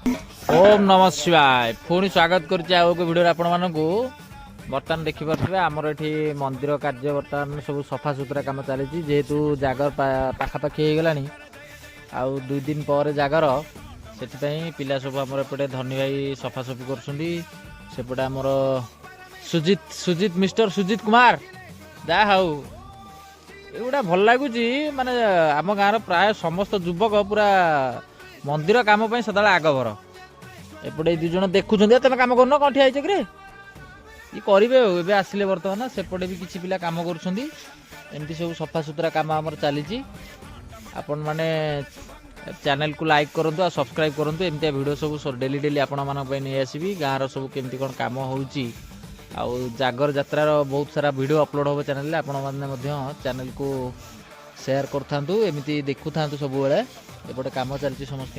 ओम नमः शिवाय पुणी स्वागत करुच्चे आउ एक भिडियो आपण मानक बर्तमान देखिपे आमर ये मंदिर कार्य बर्तमान सब सफा सुतरा काम चली जेहेतु जागर पाखापाखि हो गला आउ 2 दिन पर जागर से पिला सब आमर एपटे धनी भाई सफासफी करपटे आमर सुजित सुजित मिस्टर सुजित कुमार जा हाउ एगुड़ा भल लगुच माने आम गाँव प्राय समस्त युवक पूरा मंदिर काम सदा आगभर एपटे 2 जन देखुं तुम कम कर कौन ठिया कि ये करेंगे आसिले बर्तमान सेपटे भी किसी पिला काम करमती सब सफा सुतरा काम आम चली आपण मैंने चैनल को लाइक करूँ और सब्सक्राइब करूँ एमती वीडियो सब डेली डेली आपण नहीं आसबि गाँव सब केमती कौन कम हो जागर यात्रार बहुत सारा वीडियो अपलोड हो चैनल आपण मैंने चैनल को शेयर करूँ एमती देखु था सब एपटे कम चलती समस्त